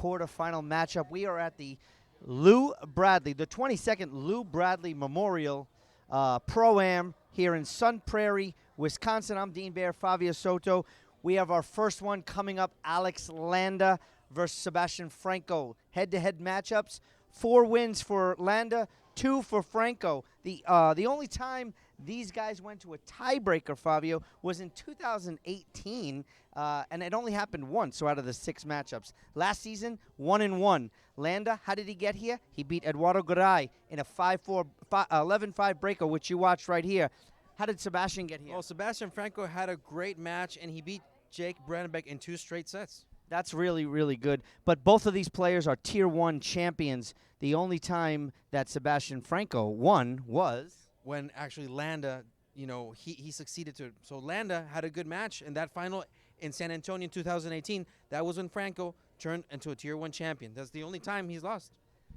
quarterfinal matchup. We are at the Lou Bradley, the 22nd Lou Bradley Memorial Pro-Am here in Sun Prairie, Wisconsin. I'm Dean Bear, Fabio Soto. We have our first one coming up, Alex Landa versus Sebastian Franco. Head-to-head matchups, 4 wins for Landa, 2 for Franco. The only time these guys went to a tiebreaker, Fabio, was in 2018, and it only happened once, so out of the 6 matchups. Last season, 1-1. Landa, how did he get here? He beat Eduardo Garay in a 11-5 breaker, which you watched right here. How did Sebastian get here? Well, Sebastian Franco had a great match, and he beat Jake Brandenbeck in 2 straight sets. That's really, really good. But both of these players are Tier 1 champions. The only time that Sebastian Franco won was when actually Landa, he succeeded to. So Landa had a good match in that final in San Antonio in 2018. That was when Franco turned into a Tier 1 champion. That's the only time he's lost.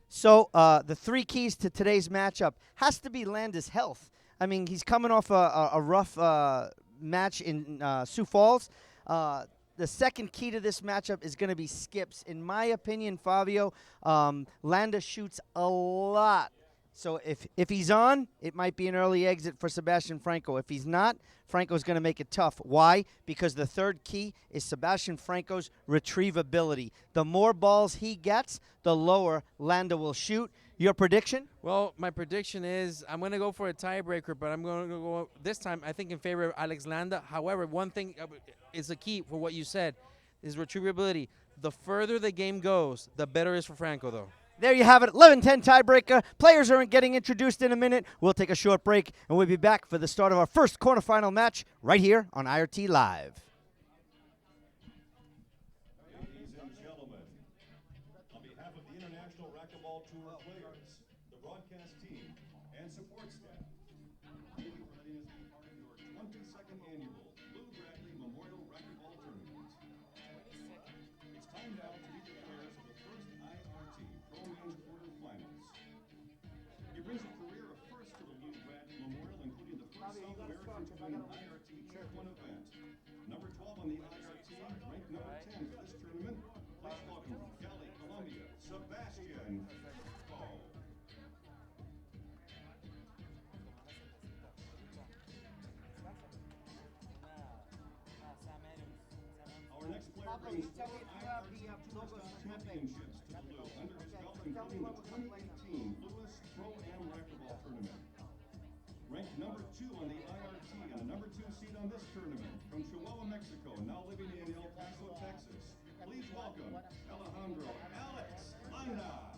So the 3 keys to today's matchup has to be Landa's health. I mean, he's coming off a rough match in Sioux Falls. The second key to this matchup is going to be skips. In my opinion, Fabio, Landa shoots a lot. So if he's on, it might be an early exit for Sebastian Franco. If he's not, Franco's going to make it tough. Why? Because the third key is Sebastian Franco's retrievability. The more balls he gets, the lower Landa will shoot. Your prediction? Well, my prediction is I'm going to go for a tiebreaker, but I'm going to go this time, I think, in favor of Alex Landa. However, one thing is the key for what you said is retrievability. The further the game goes, the better it is for Franco, though. There you have it, 11-10 tiebreaker. Players are getting introduced in a minute. We'll take a short break, and we'll be back for the start of our first quarterfinal match right here on IRT Live. Ladies and gentlemen, on behalf of the International Racquetball Tour players, the broadcast team, and support staff, thank you for letting us be part of your 22nd annual Lou Bradley Memorial Racquetball Tournament. It's time now to meet the players of the first IRT Pro-Range Quarterfinals. He brings a career of first to the Lou Bradley Memorial, including the first South American to win an IRT Tier 1 event. Number 12 on the IRT, ranked number 10 for this tournament. Please welcome from Cali, Colombia, Sebastian Franco. Our next player brings 4 IRT Tour-Style championships to the Lou under his belt, including the 2018 Lewis Pro-Am Racquetball Tournament. Ranked number 2 on the IRT and the number 2 seed on this tournament, from Chihuahua, Mexico, now living in El Paso, Texas. Please welcome Alejandro Alex Landa.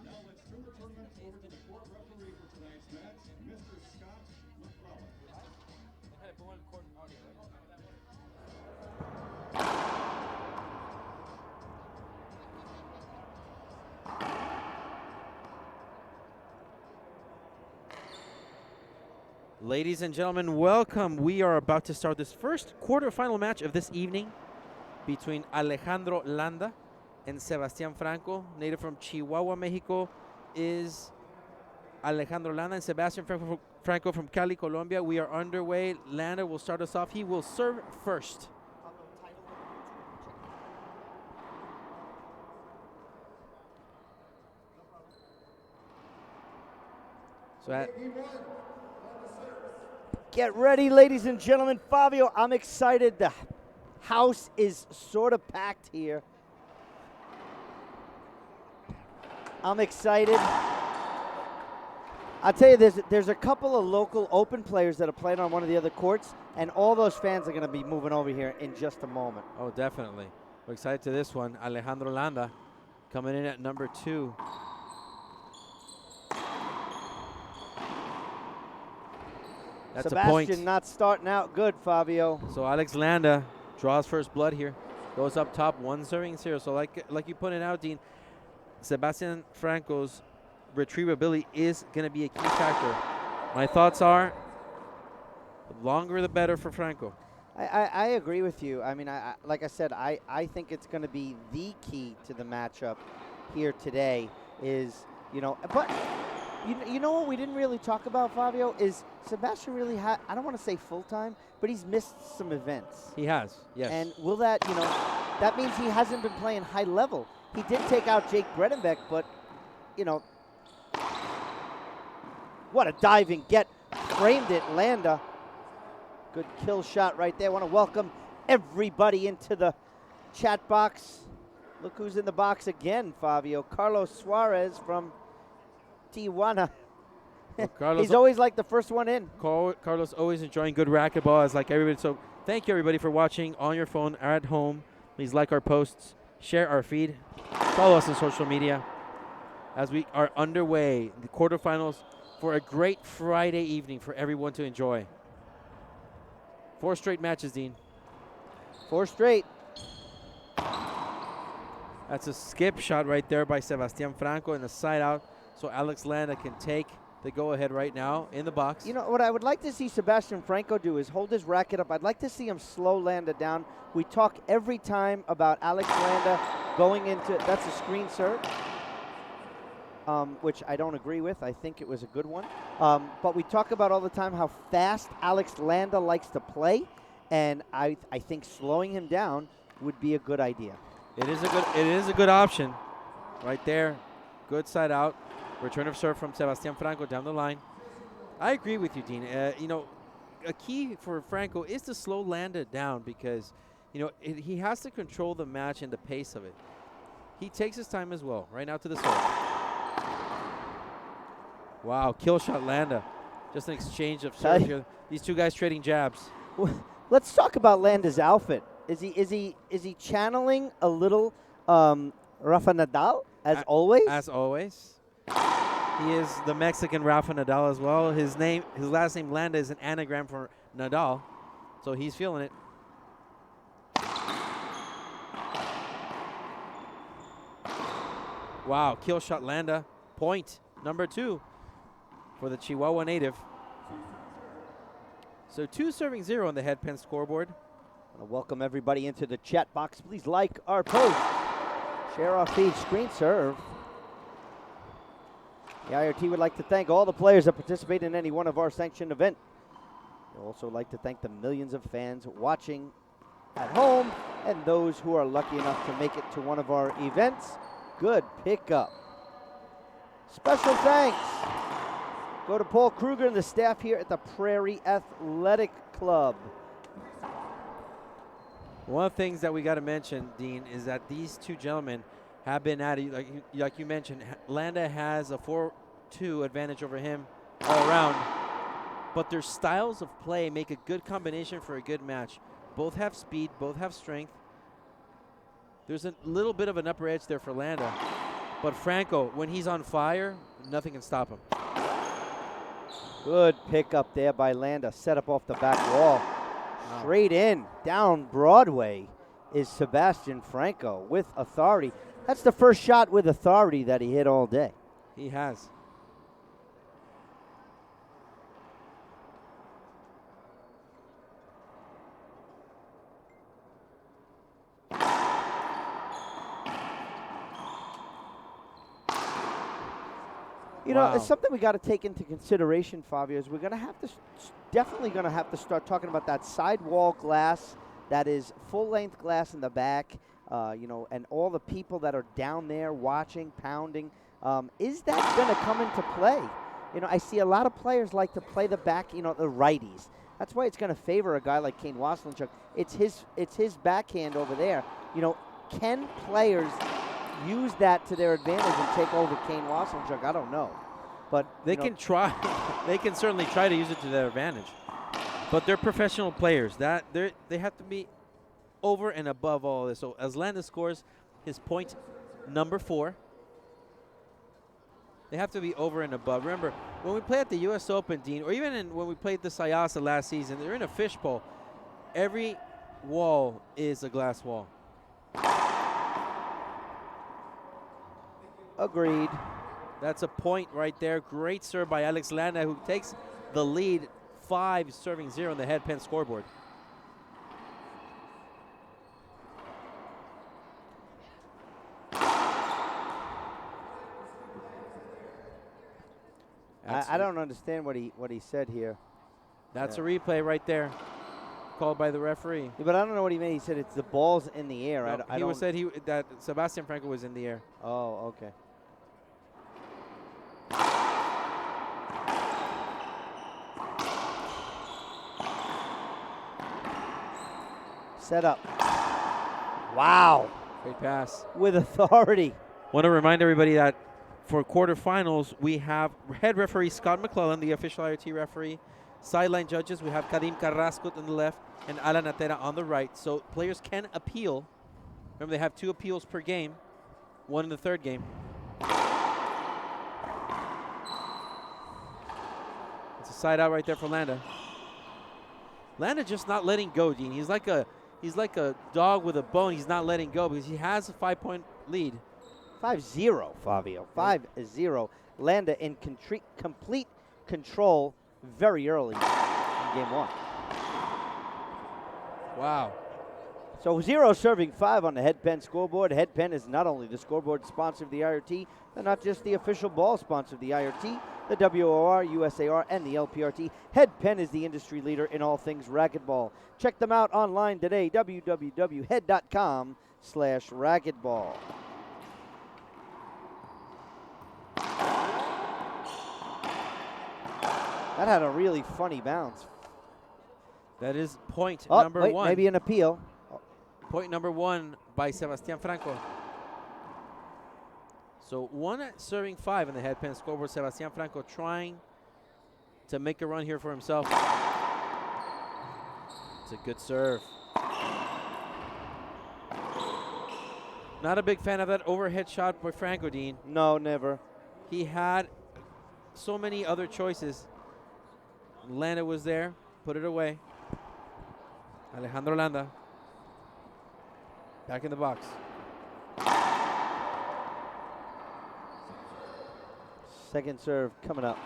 Now let's turn the tournament over to the court referee for tonight's match, Mr. Scott McClellan. Ladies and gentlemen, welcome. We are about to start this first quarterfinal match of this evening between Alejandro Landa and Sebastian Franco. Native from Chihuahua, Mexico, is Alejandro Landa, and Sebastian Franco from Cali, Colombia. We are underway. Landa will start us off. He will serve first. So Get ready, ladies and gentlemen. Fabio, I'm excited. The house is sort of packed here. I'm excited. I'll tell you, there's a couple of local open players that are playing on one of the other courts, and all those fans are going to be moving over here in just a moment. Oh, definitely. We're excited to this one. Alejandro Landa coming in at number 2. That's Sebastian a point. not starting out good, Fabio. So Alex Landa draws first blood here. Goes up top, 1 serving 0. So like you pointed out, Dean, Sebastian Franco's retrievability is going to be a key factor. My thoughts are the longer the better for Franco. I agree with you. I mean, like I said, I think it's going to be the key to the matchup here today is, but You know what we didn't really talk about, Fabio, is Sebastian really had, I don't want to say full-time, but he's missed some events. He has, yes. And will that, that means he hasn't been playing high level. He did take out Jake Bredenbeck, but, what a diving get. Framed it, Landa. Good kill shot right there. Want to welcome everybody into the chat box. Look who's in the box again, Fabio. Carlos Suarez from Tijuana. Well, Carlos, He's always like the first one in. Carlos always enjoying good racquetball, as like everybody. So thank you, everybody, for watching on your phone or at home. Please like our posts, share our feed, follow us on social media as we are underway in the quarterfinals for a great Friday evening for everyone to enjoy. 4 straight matches, Dean. 4 straight. That's a skip shot right there by Sebastian Franco in the side out, so Alex Landa can take the go-ahead right now in the box. What I would like to see Sebastian Franco do is hold his racket up. I'd like to see him slow Landa down. We talk every time about Alex Landa going into, that's a screen serve, which I don't agree with. I think it was a good one. But we talk about all the time how fast Alex Landa likes to play, and I think slowing him down would be a good idea. It is a good option right there. Good side out. Return of serve from Sebastian Franco down the line. I agree with you, Dean. A key for Franco is to slow Landa down because, he has to control the match and the pace of it. He takes his time as well. Right now to the serve. Wow, kill shot Landa. Just an exchange of serve here. These two guys trading jabs. Let's talk about Landa's outfit. Is he channeling a little Rafa Nadal as always? As always. He is the Mexican Rafa Nadal as well. His last name Landa is an anagram for Nadal, so he's feeling it. Wow, kill shot Landa. Point number 2 for the Chihuahua native. So 2-0 on the headpin scoreboard. I want to welcome everybody into the chat box. Please like our post. Share our feed. Screen serve. The IRT would like to thank all the players that participate in any one of our sanctioned events. We'd also like to thank the millions of fans watching at home and those who are lucky enough to make it to one of our events. Good pickup. Special thanks go to Paul Kruger and the staff here at the Prairie Athletic Club. One of the things that we got to mention, Dean, is that these two gentlemen have been at it, like you mentioned. Landa has a 4-2 advantage over him all around, but their styles of play make a good combination for a good match. Both have speed, both have strength. There's a little bit of an upper edge there for Landa, but Franco, when he's on fire, nothing can stop him. Good pickup there by Landa. Set up off the back wall. Straight in, down Broadway is Sebastian Franco with authority. That's the first shot with authority that he hit all day. He has. It's something we got to take into consideration, Fabio, is we're going to have to, definitely going to have to start talking about that sidewall glass that is full-length glass in the back, and all the people that are down there watching, pounding. Is that going to come into play? I see a lot of players like to play the back, the righties. That's why it's going to favor a guy like Kane Waslinchuk. It's his backhand over there. Can players use that to their advantage and take over Kane Waslinchuk? I don't know. But they can try. They can certainly try to use it to their advantage. But they're professional players. They have to be over and above all this. So as Landa scores his point number 4, they have to be over and above. Remember, when we play at the U.S. Open, Dean, or even when we played the Sayasa last season, they're in a fishbowl. Every wall is a glass wall. Agreed. That's a point right there. Great serve by Alex Landa, who takes the lead 5-0 on the headpin scoreboard. I don't understand what he said here. That's a replay right there, called by the referee. Yeah, but I don't know what he meant. He said it's the ball's in the air. No, I he don't. said that Sebastian Franco was in the air. Oh, okay. Set up. Wow. Great pass. With authority. Want to remind everybody that for quarterfinals, we have head referee Scott McClellan, the official IRT referee. Sideline judges, we have Karim Carrasco on the left and Alan Atera on the right. So players can appeal. Remember, they have 2 appeals per game, 1 in the third game. It's a side out right there for Landa. Landa just not letting go, Dean. He's like a dog with a bone. He's not letting go because he has a 5-point lead. 5-0, Fabio. 5-0. Landa in complete control very early in game 1. Wow. So 0 serving 5 on the Head Pen scoreboard. Head Pen is not only the scoreboard sponsor of the IRT, they're not just the official ball sponsor of the IRT, the WOR, USAR, and the LPRT. Head Pen is the industry leader in all things racquetball. Check them out online today, www.head.com/racquetball. That had a really funny bounce. That is point Oh, number wait, 1. maybe an appeal. Point number 1 by Sebastian Franco. So 1 serving 5 in the Head Pen scoreboard. Sebastian Franco trying to make a run here for himself. It's a good serve. Not a big fan of that overhead shot by Franco, Dean. No, never. He had so many other choices. Landa was there, put it away. Alejandro Landa back in the box. Second serve coming up.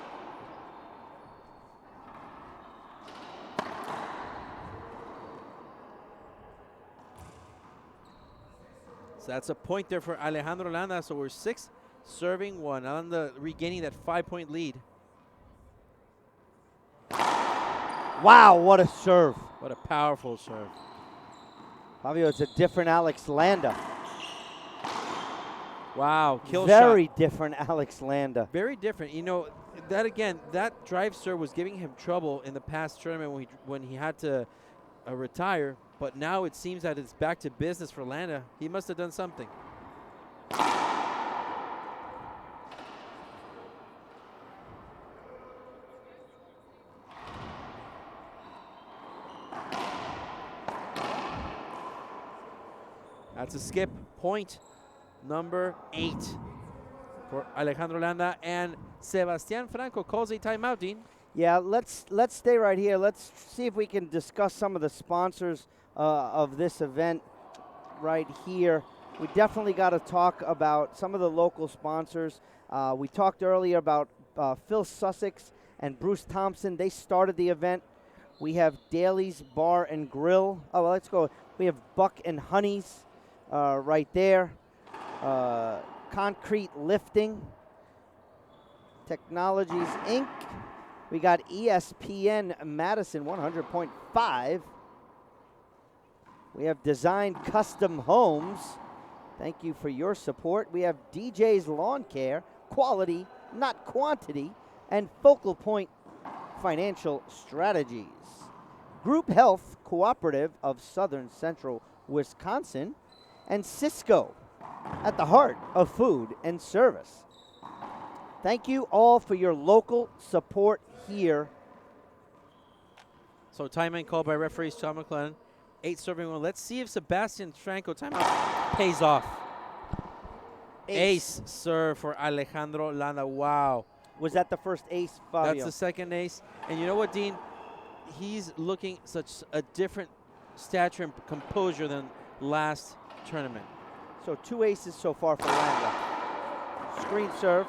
So that's a point there for Alejandro Landa. So we're 6 serving 1. Landa regaining that 5-point lead. Wow, what a serve. What a powerful serve. Fabio, it's a different Alex Landa. Wow, kill Very shot. different Alex Landa. Very different. You know, that again, that drive serve was giving him trouble in the past tournament when he had to retire. But now it seems that it's back to business for Landa. He must have done something. That's a skip. Point number 8 for Alejandro Landa, and Sebastian Franco calls a timeout, Dean. Yeah, let's stay right here. Let's see if we can discuss some of the sponsors of this event right here. We definitely got to talk about some of the local sponsors. We talked earlier about Phil Sussex and Bruce Thompson. They started the event. We have Daly's Bar and Grill. Oh, well, let's go. We have Buck and Honey's right there. Concrete Lifting. Technologies, Inc. We got ESPN Madison 100.5. We have Design Custom Homes. Thank you for your support. We have DJ's Lawn Care, quality, not quantity, and Focal Point Financial Strategies. Group Health Cooperative of Southern Central Wisconsin, and Cisco, at the heart of food and service. Thank you all for your local support here. So timeout called by referee Sean McClellan. 8 serving 1. Let's see if Sebastian Franco timeout pays off. Ace serve for Alejandro Landa. Wow. Was that the first ace, Fabio? That's the second ace. And you know what, Dean? He's looking such a different stature and composure than last tournament. So 2 aces so far for Landa. Screen serve.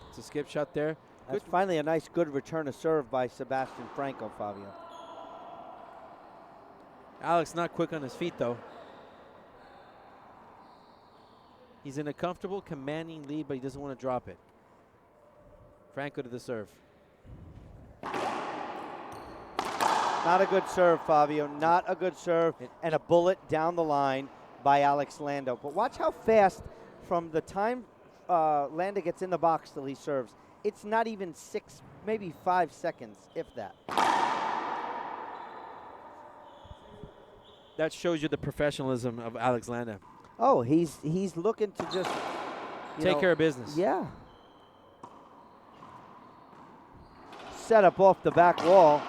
It's a skip shot there. That's finally a nice, good return of serve by Sebastian Franco, Fabio. Alex not quick on his feet, though. He's in a comfortable, commanding lead, but he doesn't want to drop it. Franco to the serve. Not a good serve, Fabio. Not a good serve. And a bullet down the line by Alex Landa. But watch how fast from the time Landa gets in the box till he serves. It's not even 6, maybe 5 seconds, if that. That shows you the professionalism of Alex Landa. Oh, he's looking to just take care of business. Yeah. Set up off the back wall.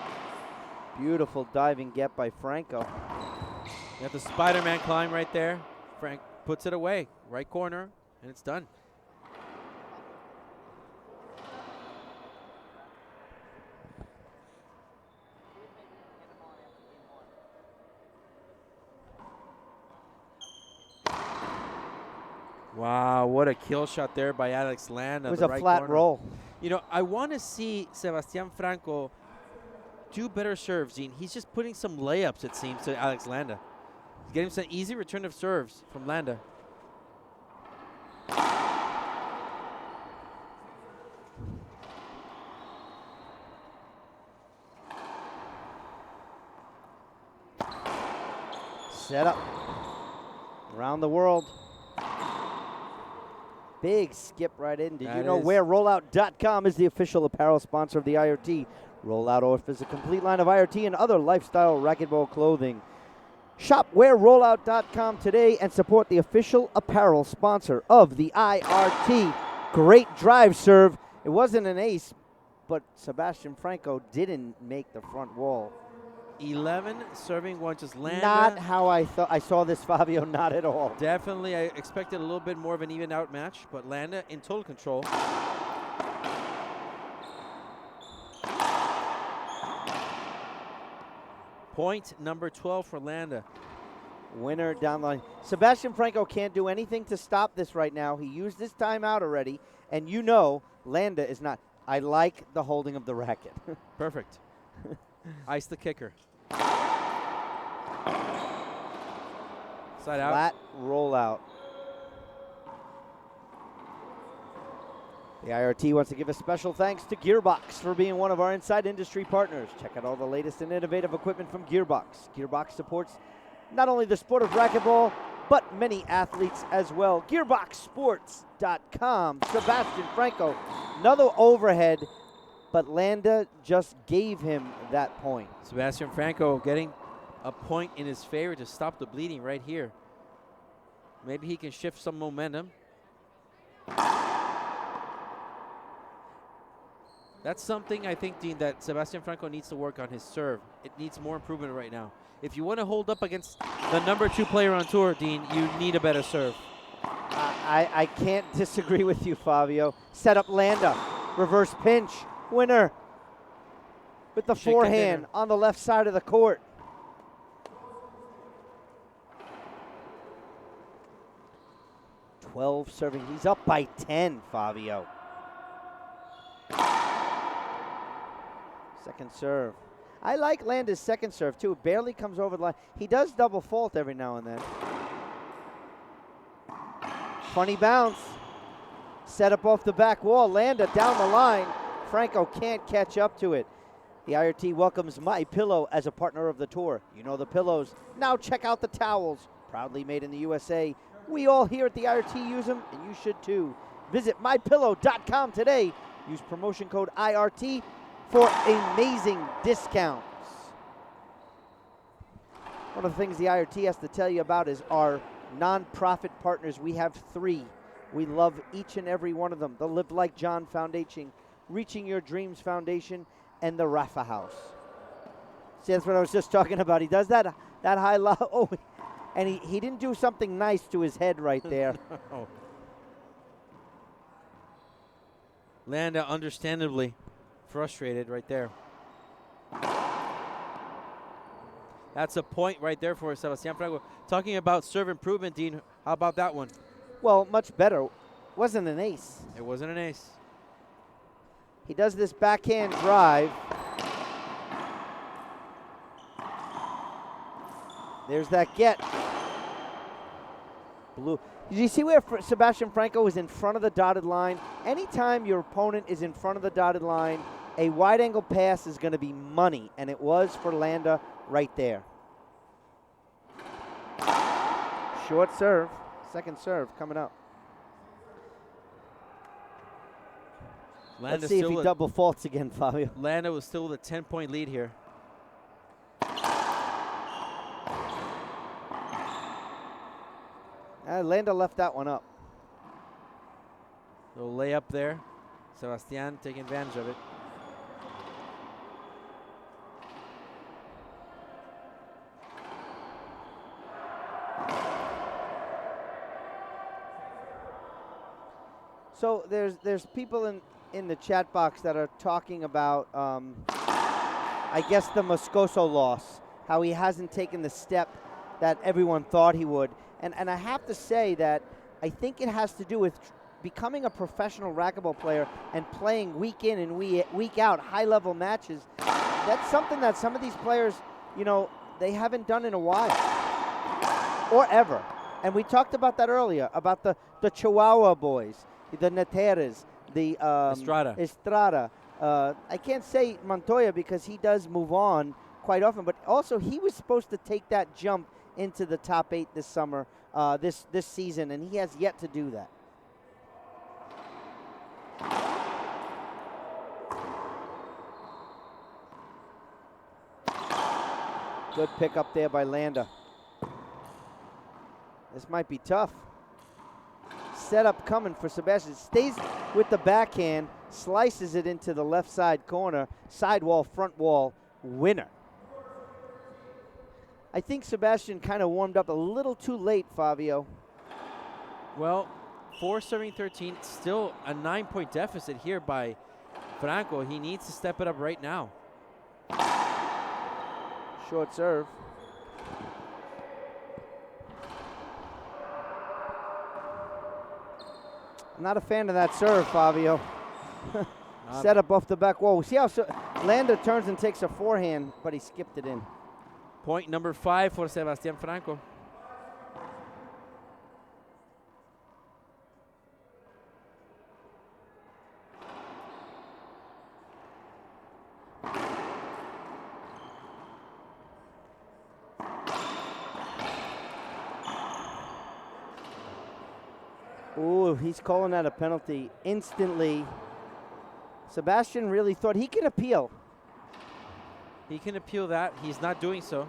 Beautiful diving get by Franco. You have the Spider-Man climb right there. Frank puts it away, right corner, and it's done. Wow, what a kill shot there by Alex Landa. It was a flat roll. You know, I want to see Sebastian Franco do better serves, Dean. He's just putting some layups, it seems, to Alex Landa. He's getting some easy return of serves from Landa. Set up. Around the world. Big skip right in. Did you know where Rollout.com is the official apparel sponsor of the IRT? Rollout offers a complete line of IRT and other lifestyle racquetball clothing. Shop wearrollout.com today and support the official apparel sponsor of the IRT. Great drive serve. It wasn't an ace, but Sebastian Franco didn't make the front wall. 11 serving one, just Landa. Not how I thought. I saw this, Fabio, not at all. Definitely, I expected a little bit more of an even out match, but Landa in total control. Point number 12 for Landa. Winner down the line. Sebastian Franco can't do anything to stop this right now. He used his timeout already, and you know Landa is not. I like the holding of the racket. Perfect. Ice the kicker. Side out. Flat rollout. The IRT wants to give a special thanks to Gearbox for being one of our inside industry partners. Check out all the latest and innovative equipment from Gearbox. Gearbox supports not only the sport of racquetball, but many athletes as well. GearboxSports.com. Sebastian Franco, another overhead, but Landa just gave him that point. Sebastian Franco getting a point in his favor to stop the bleeding right here. Maybe he can shift some momentum. That's something I think, Dean, that Sebastian Franco needs to work on his serve. It needs more improvement right now. If you want to hold up against the number 2 player on tour, Dean, you need a better serve. I can't disagree with you, Fabio. Set up Landa. Reverse pinch. Winner. With the forehand on the left side of the court. .12 serving. He's up by 10, Fabio. Second serve. I like Landa's second serve, too. Barely comes over the line. He does double fault every now and then. Funny bounce. Set up off the back wall. Landa down the line. Franco can't catch up to it. The IRT welcomes My Pillow as a partner of the tour. You know the pillows. Now check out the towels. Proudly made in the USA. We all here at the IRT use them, and you should too. Visit mypillow.com today. Use promotion code IRT for amazing discounts. One of the things the IRT has to tell you about is our nonprofit partners. We have 3. We love each and every one of them. The Live Like John Foundation, Reaching Your Dreams Foundation, and the Rafa House. See, that's what I was just talking about. He does that high low. Oh, and he didn't do something nice to his head right there. Oh. Landa understandably frustrated right there. That's a point right there for Sebastian Franco. Talking about serve improvement, Dean, how about that one? Well, much better. Wasn't an ace. It wasn't an ace. He does this backhand drive. There's that get. Blue. Did you see where Sebastian Franco was in front of the dotted line? Anytime your opponent is in front of the dotted line, a wide-angle pass is going to be money, and it was for Landa right there. Short serve. Second serve coming up. Let's see if he double faults again, Fabio. Landa was still with a 10-point lead here. Landa left that one up. Little layup there. Sebastian taking advantage of it. So there's people in the chat box that are talking about, I guess, the Moscoso loss, how he hasn't taken the step that everyone thought he would. And I have to say that I think it has to do with becoming a professional racquetball player and playing week in and week out high-level matches. That's something that some of these players, you know, they haven't done in a while or ever. And we talked about that earlier, about the Chihuahua boys, the Nateras, the Estrada. I can't say Montoya because he does move on quite often, but also he was supposed to take that jump into the top 8 this summer, this season, and he has yet to do that. Good pick up there by Landa. This might be tough. Setup coming for Sebastian. Stays with the backhand, slices it into the left side corner, side wall, front wall, winner. I think Sebastian kind of warmed up a little too late, Fabio. Well, 4-13, still a 9-point deficit here by Franco. He needs to step it up right now. Short serve. I'm not a fan of that serve, Fabio. Set up off the back wall. See how Landa turns and takes a forehand, but he skipped it in. Point number 5 for Sebastian Franco. Ooh, he's calling that a penalty instantly. Sebastian really thought he can appeal. He can appeal that. He's not doing so.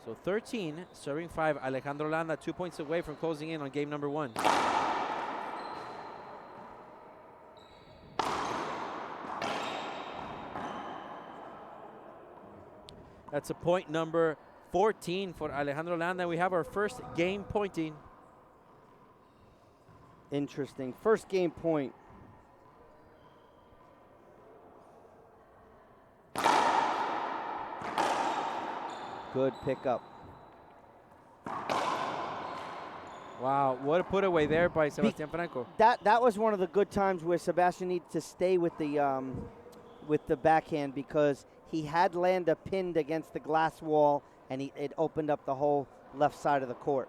So 13, serving 5. Alejandro Landa 2 points away from closing in on game number 1. That's a point number 14 for Alejandro Landa. We have our first game pointing. Interesting. First game point. Good pickup. Wow, what a put away there by Sebastian Franco. That was one of the good times where Sebastian needed to stay with the backhand because he had Landa pinned against the glass wall and it opened up the whole left side of the court.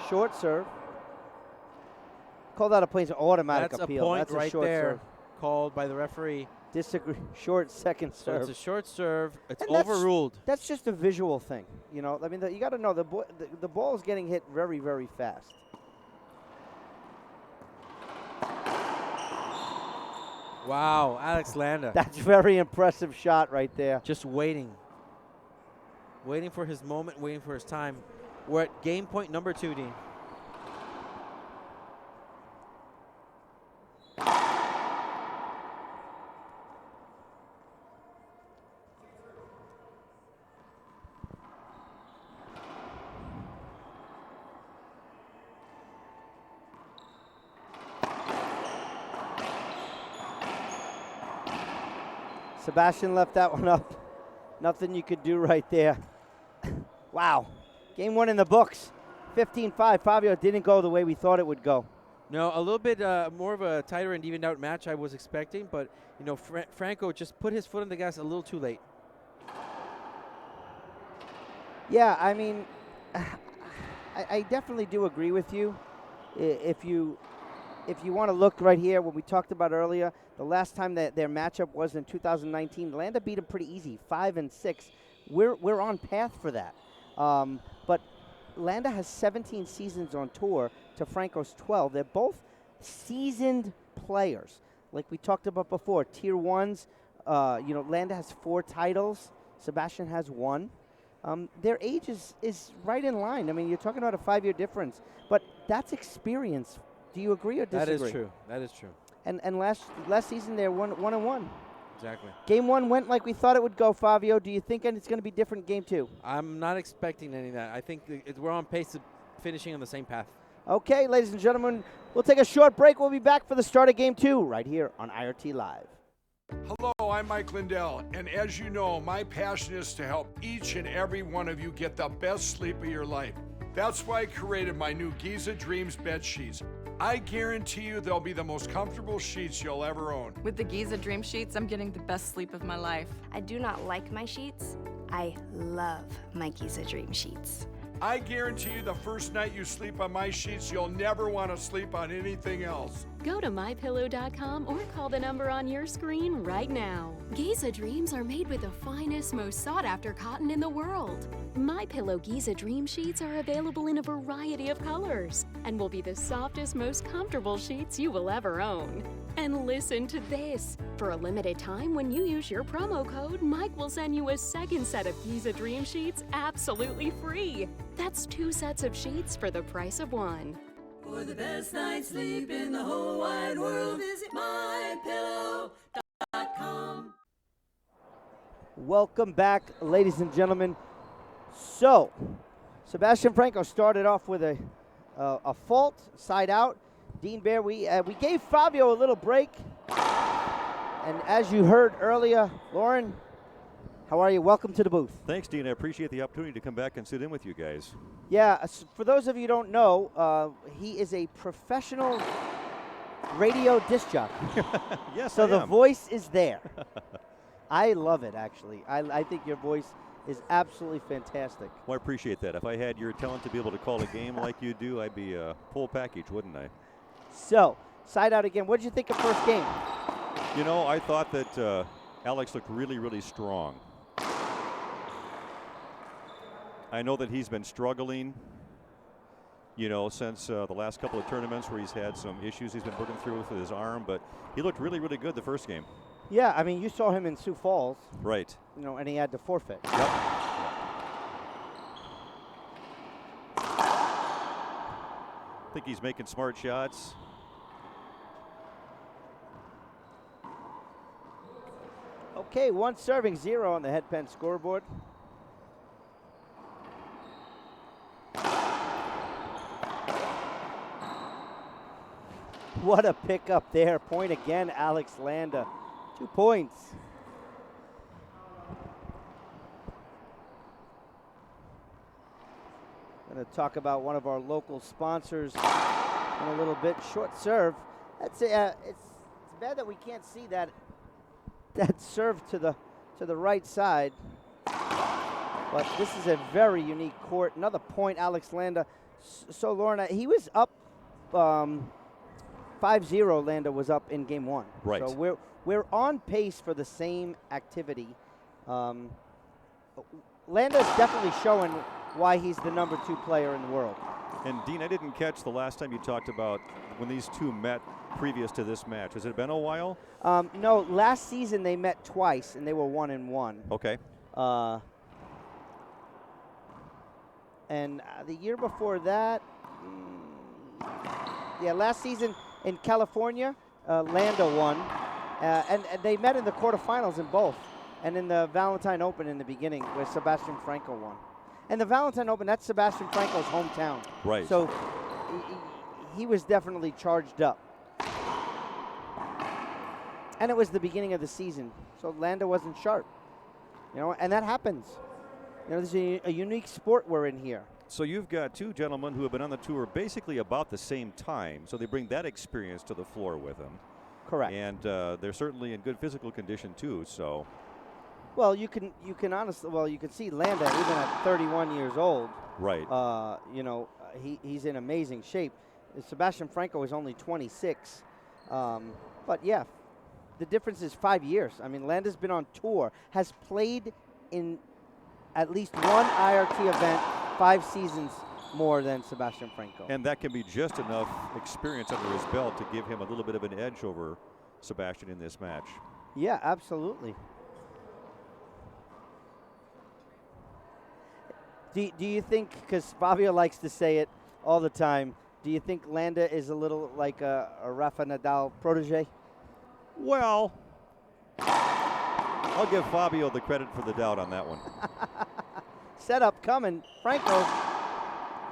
Short serve. Call that a place of automatic appeal. That's a point right there called by the referee. Disagree. Short second serve. So it's a short serve. It's And overruled. That's just a visual thing. You know, I mean, you got to know the ball is getting hit very, very fast. Wow, Alex Landa. That's very impressive shot right there. Just waiting. Waiting for his moment, waiting for his time. We're at game point number 2, Dean. Sebastian left that one up. Nothing you could do right there. Wow. Game 1 in the books. 15-5. Fabio didn't go the way we thought it would go. No, a little bit more of a tighter and evened out match I was expecting, but you know, Franco just put his foot on the gas a little too late. Yeah, I mean, I definitely do agree with you. If you want to look right here, what we talked about earlier, the last time that their matchup was in 2019, Landa beat them pretty easy, 5-6. We're on path for that. But Landa has 17 seasons on tour to Franco's 12. They're both seasoned players. Like we talked about before, tier ones, Landa has 4 titles. Sebastian has 1. Their age is right in line. I mean, you're talking about a 5-year difference, but that's experience. Do you agree or disagree? That is true. That is true. And last season they're 1-1. Exactly. Game 1 went like we thought it would go, Fabio. Do you think it's going to be different game 2? I'm not expecting any of that. I think we're on pace to finishing on the same path. Okay, ladies and gentlemen, we'll take a short break. We'll be back for the start of game 2 right here on IRT Live. Hello, I'm Mike Lindell, and as you know, my passion is to help each and every one of you get the best sleep of your life. That's why I created my new Giza Dreams bed sheets. I guarantee you they'll be the most comfortable sheets you'll ever own. With the Giza Dream Sheets, I'm getting the best sleep of my life. I do not like my sheets. I love my Giza Dream Sheets. I guarantee you the first night you sleep on my sheets, you'll never want to sleep on anything else. Go to mypillow.com or call the number on your screen right now. Giza Dreams are made with the finest, most sought-after cotton in the world. MyPillow Giza Dream Sheets are available in a variety of colors and will be the softest, most comfortable sheets you will ever own. And listen to this. For a limited time, when you use your promo code, Mike will send you a second set of Giza Dream Sheets absolutely free. That's 2 sets of sheets for the price of 1. For the best night's sleep in the whole wide world, visit mypillow.com. Welcome back, ladies and gentlemen. So, Sebastian Franco started off with a fault, side out. Dean Bear, we gave Fabio a little break. And as you heard earlier, Lauren, how are you? Welcome to the booth. Thanks, Dean. I appreciate the opportunity to come back and sit in with you guys. Yeah, for those of you who don't know, he is a professional radio disc jockey. Yes, so I the am. voice is there. I love it, actually. I think your voice is absolutely fantastic. Well, I appreciate that. If I had your talent to be able to call a game like you do, I'd be a full package, wouldn't I? So, side out again. What did you think of first game? You know, I thought that Alex looked really, really strong. I know that he's been struggling, you know, since the last couple of tournaments where he's had some issues he's been working through with his arm, but he looked really, really good the first game. Yeah, I mean, you saw him in Sioux Falls. Right. You know, and he had to forfeit. Yep. I think he's making smart shots. Okay, 1 serving, 0 on the head pen scoreboard. What a pickup there. Point again, Alex Landa. 2 points. Going to talk about one of our local sponsors in a little bit. Short serve. That's it's bad that we can't see that serve to the right side. But this is a very unique court. Another point, Alex Landa. So Lorna, he was up 5-0. Landa was up in game 1. Right. So we're on pace for the same activity. Landa's definitely showing why he's the number 2 player in the world. And Dean, I didn't catch the last time you talked about when these two met previous to this match. Has it been a while? No, last season they met twice and they were 1-1. Okay. And the year before that, last season in California, Landa won. And they met in the quarterfinals in both. And in the Valentine Open in the beginning, where Sebastian Franco won. And the Valentine Open, that's Sebastian Franco's hometown. Right. So he was definitely charged up. And it was the beginning of the season, so Landa wasn't sharp. You know, and that happens. You know, this is a unique sport we're in here. So you've got two gentlemen who have been on the tour basically about the same time, so they bring that experience to the floor with them. Correct. And they're certainly in good physical condition too. So. Well, you can honestly, you can see Landa even at 31 years old. Right. He's in amazing shape. Sebastian Franco is only 26. But yeah, the difference is 5 years. I mean, Landa's been on tour, has played in at least one IRT event 5 seasons more than Sebastian Franco. And that can be just enough experience under his belt to give him a little bit of an edge over Sebastian in this match. Yeah, absolutely. Do you think, because Fabio likes to say it all the time, do you think Landa is a little like a Rafa Nadal protege? Well, I'll give Fabio the credit for the doubt on that one. Setup coming. Franco,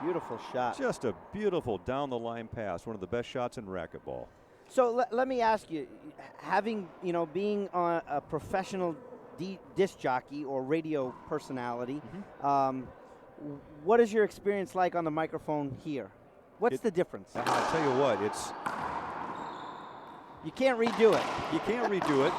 beautiful shot. Just a beautiful down-the-line pass, one of the best shots in racquetball. So let me ask you, being on a professional disc jockey or radio personality, what is your experience like on the microphone here? What's the difference? I'll tell you what, you can't redo it. You can't redo it.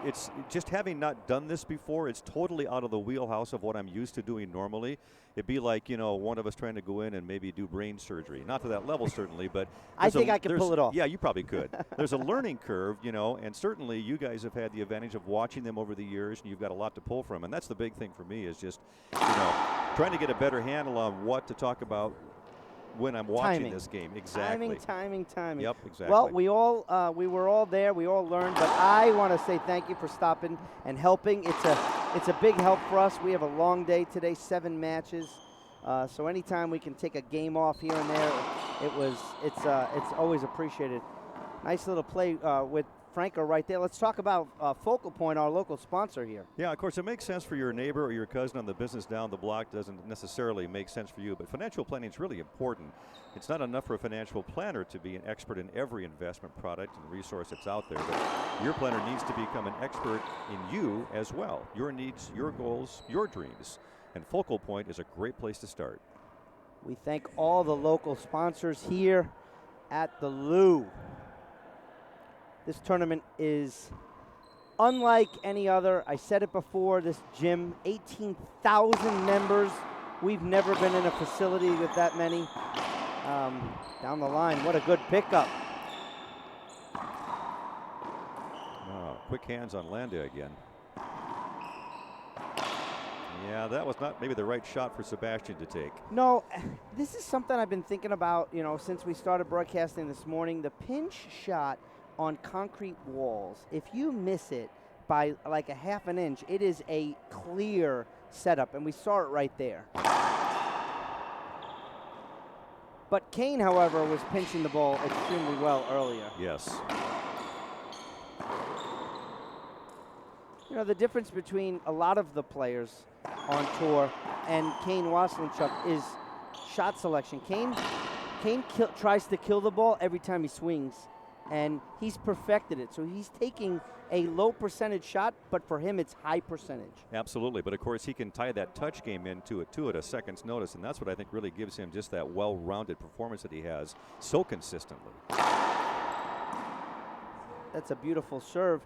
It's just having not done this before, it's totally out of the wheelhouse of what I'm used to doing normally. It'd be like, one of us trying to go in and maybe do brain surgery. Not to that level, certainly, but I think I can pull it off. Yeah, you probably could. There's a learning curve, and certainly you guys have had the advantage of watching them over the years, and you've got a lot to pull from. And that's the big thing for me is just, trying to get a better handle on what to talk about when I'm watching this game. Exactly. Timing. Yep, exactly. Well, we were all there. We all learned. But I want to say thank you for stopping and helping. It's a big help for us. We have a long day today, 7 matches. So anytime we can take a game off here and there, it's always appreciated. Nice little play with Franco right there. Let's talk about Focal Point, our local sponsor here. Yeah, of course, it makes sense for your neighbor or your cousin on the business down the block. Doesn't necessarily make sense for you, but financial planning is really important. It's not enough for a financial planner to be an expert in every investment product and resource that's out there, but your planner needs to become an expert in you as well, your needs, your goals, your dreams, and Focal Point is a great place to start. We thank all the local sponsors here at the Lou. This tournament is unlike any other. I said it before, this gym, 18,000 members. We've never been in a facility with that many. Down the line, what a good pickup. Quick hands on Landa again. Yeah, that was not maybe the right shot for Sebastian to take. No, this is something I've been thinking about, since we started broadcasting this morning. The pinch shot on concrete walls, if you miss it by like a half an inch, it is a clear setup, and we saw it right there. But Kane, however, was pinching the ball extremely well earlier. Yes. The difference between a lot of the players on tour and Kane Waslinchuk is shot selection. Kane tries to kill the ball every time he swings, and he's perfected it. So he's taking a low percentage shot, but for him it's high percentage. Absolutely, but of course he can tie that touch game into it too at a second's notice, and that's what I think really gives him just that well-rounded performance that he has so consistently. That's a beautiful serve.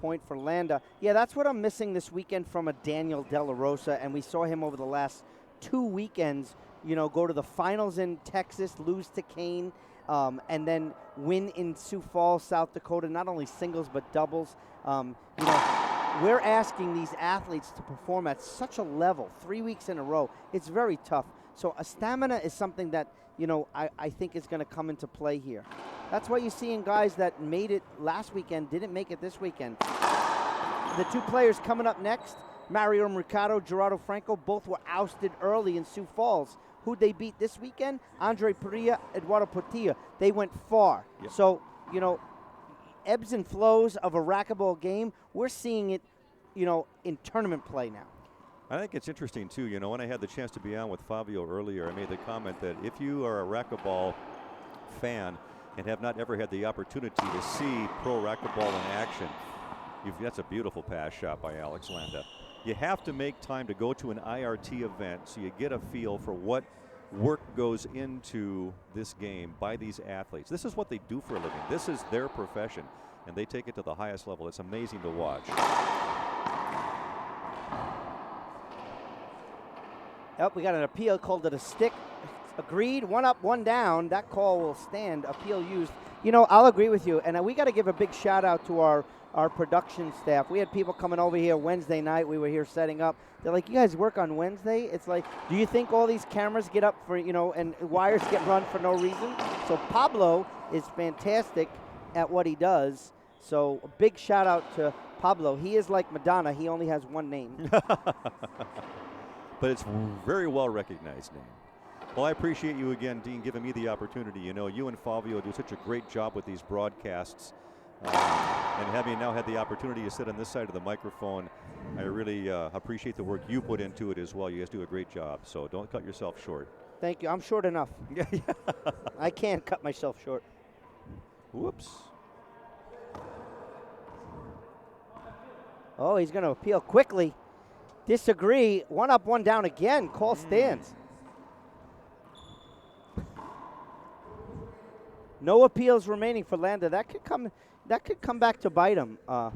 Point for Landa. Yeah, that's what I'm missing this weekend from a Daniel De La Rosa, and we saw him over the last 2 weekends, go to the finals in Texas, lose to Kane, and then win in Sioux Falls, South Dakota, not only singles but doubles. We're asking these athletes to perform at such a level 3 weeks in a row. It's very tough. So a stamina is something that, I think is going to come into play here. That's why you're seeing guys that made it last weekend, didn't make it this weekend. The 2 players coming up next, Mario Mercado, Gerardo Franco, both were ousted early in Sioux Falls. Who'd they beat this weekend? Andre Prairie, Eduardo Portilla. They went far. Yep. So, ebbs and flows of a racquetball game, we're seeing it, in tournament play now. I think it's interesting, too. When I had the chance to be on with Fabio earlier, I made the comment that if you are a racquetball fan and have not ever had the opportunity to see pro racquetball in action, that's a beautiful pass shot by Alex Landa. You have to make time to go to an IRT event so you get a feel for what work goes into this game by these athletes. This is what they do for a living. This is their profession, and they take it to the highest level. It's amazing to watch. Yep, we got an appeal called it a stick. Agreed, 1 up, 1 down. That call will stand. Appeal used. You know, I'll agree with you, and we got to give a big shout out to our production staff. We had people coming over here Wednesday night. We were here setting up. They're like, you guys work on Wednesday? It's like, do you think all these cameras get up for, you know, and wires get run for no reason? So Pablo is fantastic at what he does. So a big shout out to Pablo. He is like Madonna. He only has one name. But it's very well recognized name. Well, I appreciate you again, Dean, giving me the opportunity. You know, you and Fabio do such a great job with these broadcasts. And having now had the opportunity to sit on this side of the microphone, I really appreciate the work you put into it as well. You guys do a great job, so don't cut yourself short. Thank you. I'm short enough. I can't cut myself short. Whoops. Oh, he's going to appeal quickly. Disagree. 1 up, 1 down again. Call stands. No appeals remaining for Landa. That could come back to bite him. Well,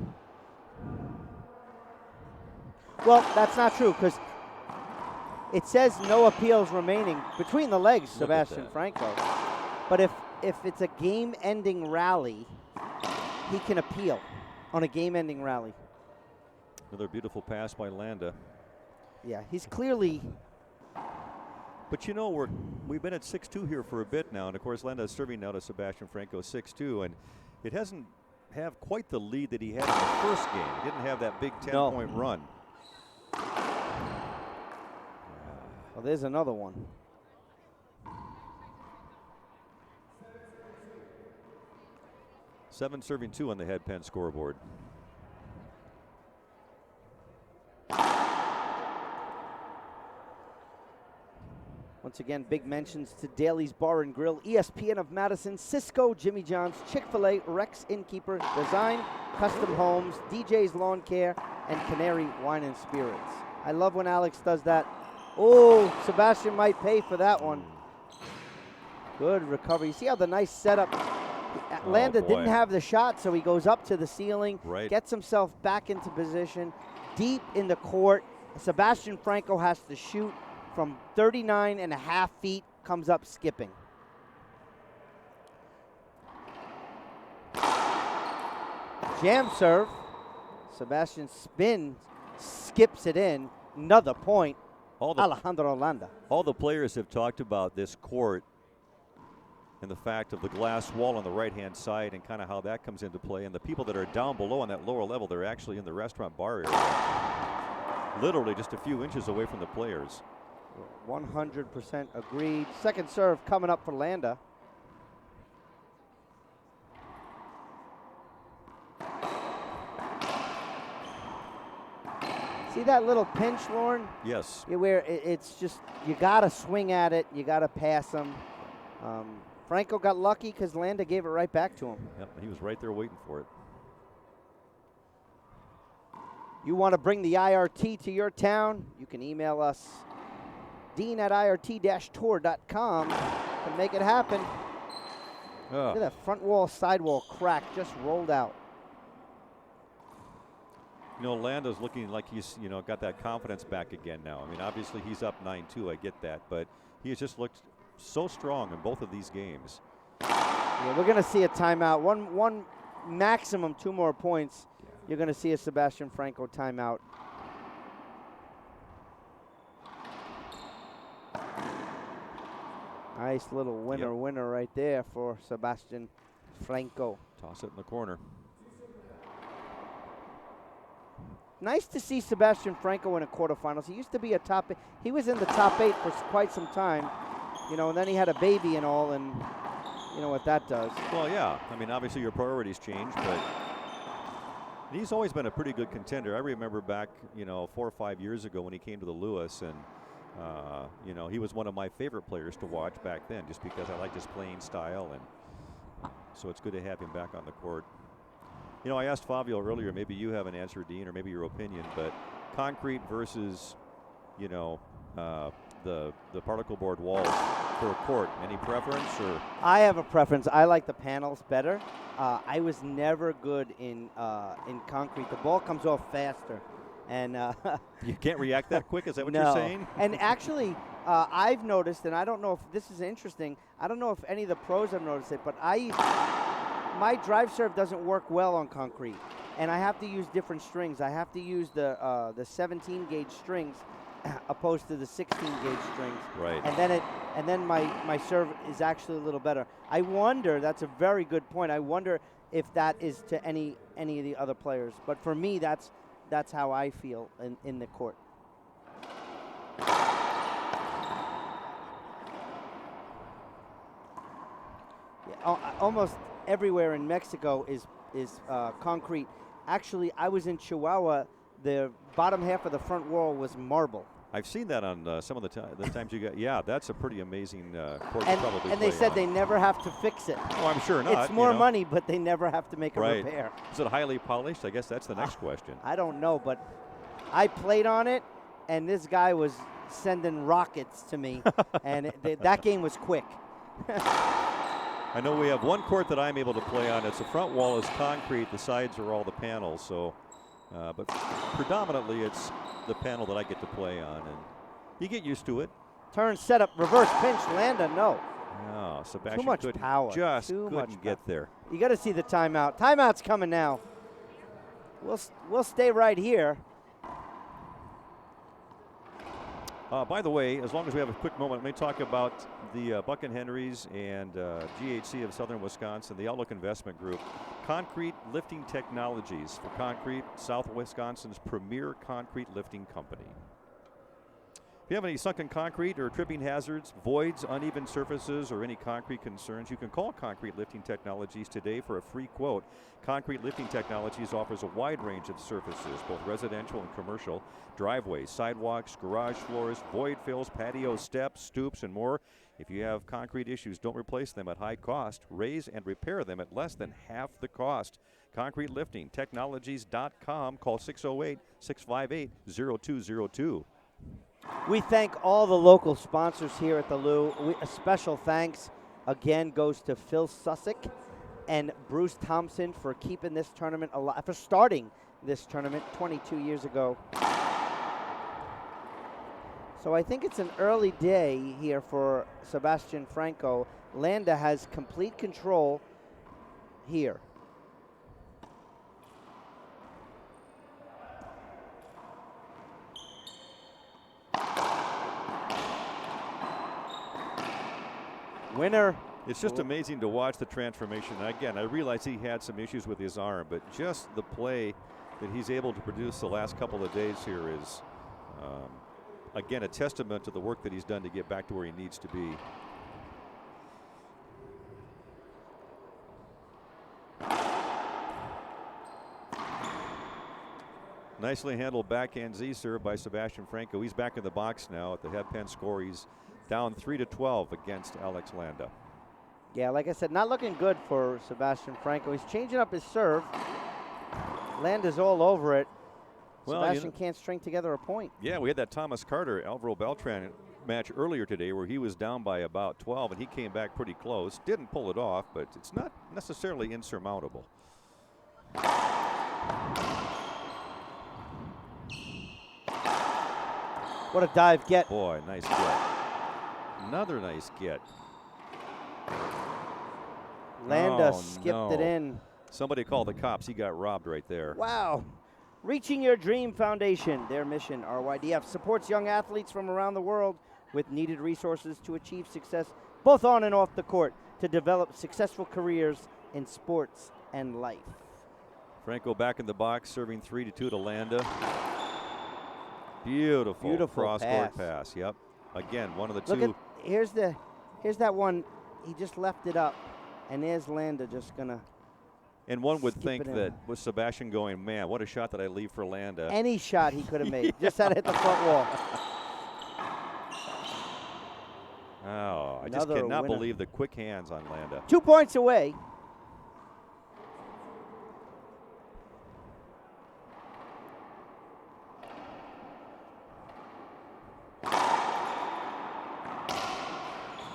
that's not true because it says no appeals remaining between the legs, Sebastian Franco. But if it's a game-ending rally, he can appeal on a game-ending rally. Another beautiful pass by Landa. Yeah, he's clearly. But you know, we've been at 6-2 here for a bit now, and of course Landa is serving now to Sebastian Franco 6-2, and it hasn't have quite the lead that he had in the first game. He didn't have that big 10-point run. Well, there's another one. Seven serving 2 on the head pen scoreboard. Once again, big mentions to Daly's Bar and Grill, ESPN of Madison, Cisco, Jimmy John's, Chick-fil-A, Rex Innkeeper, Design, Custom Homes, DJ's Lawn Care, and Canary Wine and Spirits. I love when Alex does that. Oh, Sebastian might pay for that one. Good recovery. You see how the nice setup. Landa didn't have the shot, so he goes up to the ceiling, gets himself back into position, deep in the court. Sebastian Franco has to shoot from 39.5 feet, comes up skipping. Jam serve. Sebastian spins, skips it in. Another point. Alejandro Landa. All the players have talked about this court and the fact of the glass wall on the right-hand side and kind of how that comes into play. And the people that are down below on that lower level, they're actually in the restaurant bar area. Literally just a few inches away from the players. 100% agreed. Second serve coming up for Landa. See that little pinch, Lauren? Yes. Where it's just, you got to swing at it. You got to pass him. Franco got lucky because Landa gave it right back to him. Yep, he was right there waiting for it. You want to bring the IRT to your town? You can email us, dean@irt-tour.com, to make it happen. Look at that front wall, sidewall crack just rolled out. You know, Landa's looking like he's, you know, got that confidence back again now. I mean, obviously he's up 9-2, I get that, but he has just looked so strong in both of these games. Yeah, we're going to see a timeout. One maximum 2 more points. You're going to see a Sebastian Franco timeout. Nice little winner right there for Sebastian Franco. Toss it in the corner. Nice to see Sebastian Franco in a quarterfinals. He used to be he was in the top 8 for quite some time, you know, and then he had a baby and all, and you know what that does. Well, yeah. I mean, obviously your priorities change, but he's always been a pretty good contender. I remember back, you know, 4 or 5 years ago when he came to the Lewis, and you know, he was one of my favorite players to watch back then, just because I liked his playing style, and so it's good to have him back on the court. You know, I asked Fabio earlier, maybe you have an answer, Dean, or maybe your opinion, but concrete versus, you know, the particle board walls for a court. Any preference or? I have a preference. I like the panels better. I was never good in concrete. The ball comes off faster, and You can't react that quick. Is that what no. you're saying? And actually, I've noticed, and I don't know if this is interesting. I don't know if any of the pros have noticed it, but my drive serve doesn't work well on concrete, and I have to use different strings. I have to use the 17 gauge strings opposed to the 16 gauge strings. Right. And then my serve is actually a little better. I wonder, that's a very good point. I wonder if that is to any of the other players. But for me, that's how I feel in the court. Almost everywhere in Mexico is concrete. Actually, I was in Chihuahua. The bottom half of the front wall was marble. I've seen that on some of the times you got. Yeah, that's a pretty amazing court to probably and they play said on. they never have to fix it. Oh, I'm sure not. It's more you know. money, but they never have to make a Right. repair. Is it highly polished? I guess that's the next question. I don't know, but I played on it, and this guy was sending rockets to me, and that game was quick. I know we have one court that I'm able to play on. It's the front wall is concrete. The sides are all the panels. So, but predominantly it's the panel that I get to play on, and you get used to it. Turn, setup, reverse pinch, Landa, no. No, Sebastian Too much couldn't, power. just Too much couldn't get there. You got to see the timeout. Timeout's coming now. We'll stay right here. By the way, as long as we have a quick moment, let me talk about the Buck and Henry's and GHC of Southern Wisconsin, the Outlook Investment Group. Concrete Lifting Technologies for concrete, South Wisconsin's premier concrete lifting company. If you have any sunken concrete or tripping hazards, voids, uneven surfaces, or any concrete concerns, you can call Concrete Lifting Technologies today for a free quote. Concrete Lifting Technologies offers a wide range of surfaces, both residential and commercial, driveways, sidewalks, garage floors, void fills, patios, steps, stoops, and more. If you have concrete issues, don't replace them at high cost. Raise and repair them at less than half the cost. Concrete Lifting Technologies.com. Call 608-658-0202. We thank all the local sponsors here at the Lou. A special thanks again goes to Phil Sussick and Bruce Thompson for keeping this tournament alive, for starting this tournament 22 years ago. So I think it's an early day here for Sebastian Franco. Landa has complete control here. Winner. It's just amazing to watch the transformation. And again, I realize he had some issues with his arm, but just the play that he's able to produce the last couple of days here is, again, a testament to the work that he's done to get back to where he needs to be. Nicely handled backhand Z serve by Sebastian Franco. He's back in the box now at the head pen score. He's down 3-12 against Alex Landa. Yeah, like I said, not looking good for Sebastian Franco. He's changing up his serve. Landa's all over it. Well, Sebastian can't string together a point. Yeah, we had that Thomas Carter, Alvaro Beltran match earlier today where he was down by about 12 and he came back pretty close. Didn't pull it off, but it's not necessarily insurmountable. What a dive get. Boy, nice get. Another nice get. Landa skipped it in. Somebody call the cops. He got robbed right there. Wow. Reaching Your Dream Foundation, their mission, RYDF, supports young athletes from around the world with needed resources to achieve success both on and off the court to develop successful careers in sports and life. Franco back in the box, serving 3-2 to Landa. Beautiful cross-court pass. Yep. Again, one of the two. Here's that one. He just left it up, and there's Landa just gonna. And one would think that with Sebastian going, man, what a shot that I leave for Landa. Any shot he could have made. Just had to hit the front wall. Oh, I just cannot believe the quick hands on Landa. 2 points away.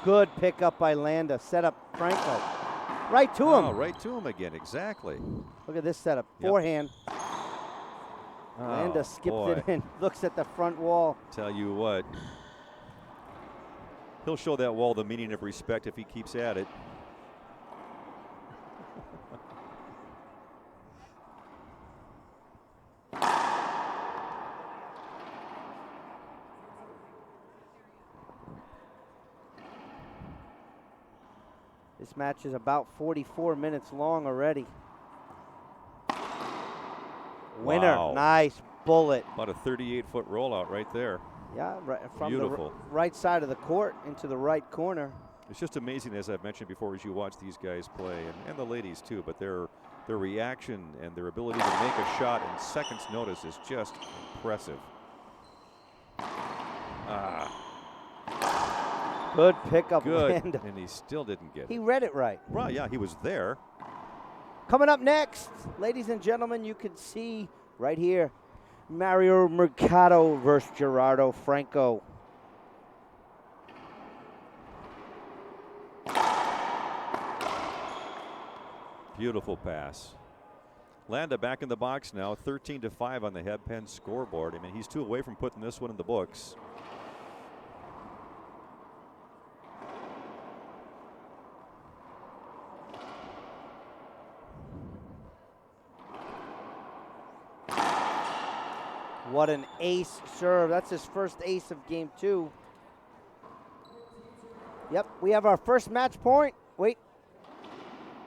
Good pickup by Landa. Set up Franco. Right to him. Oh, right to him again, exactly. Look at this setup. Yep. Forehand. Oh, Landa skips boy. it in. Looks at the front wall. Tell you what. He'll show that wall the meaning of respect if he keeps at it. This match is about 44 minutes long already. Winner. Wow. Nice bullet. About a 38-foot rollout right there. Yeah, right from Beautiful. the right side of the court into the right corner. It's just amazing, as I've mentioned before, as you watch these guys play, and the ladies too, but their reaction and their ability to make a shot in seconds notice is just impressive. Good pickup, Good, Landa. and he still didn't get He it. read it right. Well, yeah, he was there. Coming up next, ladies and gentlemen, you can see right here, Mario Mercado versus Gerardo Franco. Beautiful pass. Landa back in the box now, 13-5 on the Heb Pen scoreboard. I mean, he's 2 away from putting this one in the books. What an ace serve. That's his first ace of game 2. Yep, we have our first match point. Wait.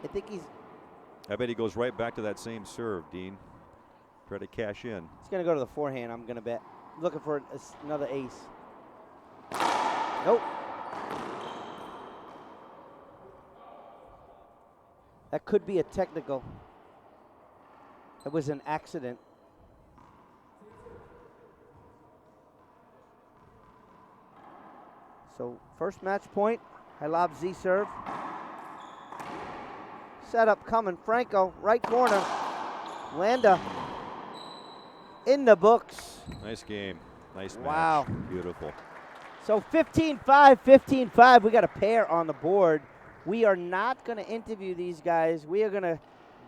I think he's I bet he goes right back to that same serve, Dean. Try to cash in. going to go to the forehand, I'm going to bet. Looking for another ace. Nope. That could be a technical. It was an accident. So first match point, high lob Z serve. Setup coming, Franco, right corner. Landa in the books. Nice game. Nice match. Wow. Beautiful. So 15-5, 15-5. We got a pair on the board. We are not going to interview these guys. We are going to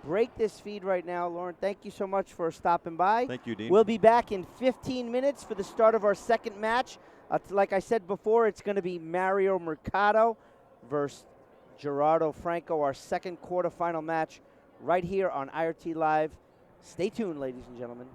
break this feed right now. Lauren, thank you so much for stopping by. Thank you, Dean. We'll be back in 15 minutes for the start of our second match. Like I said before, it's going to be Mario Mercado versus Gerardo Franco, our second quarterfinal match right here on IRT Live. Stay tuned, ladies and gentlemen.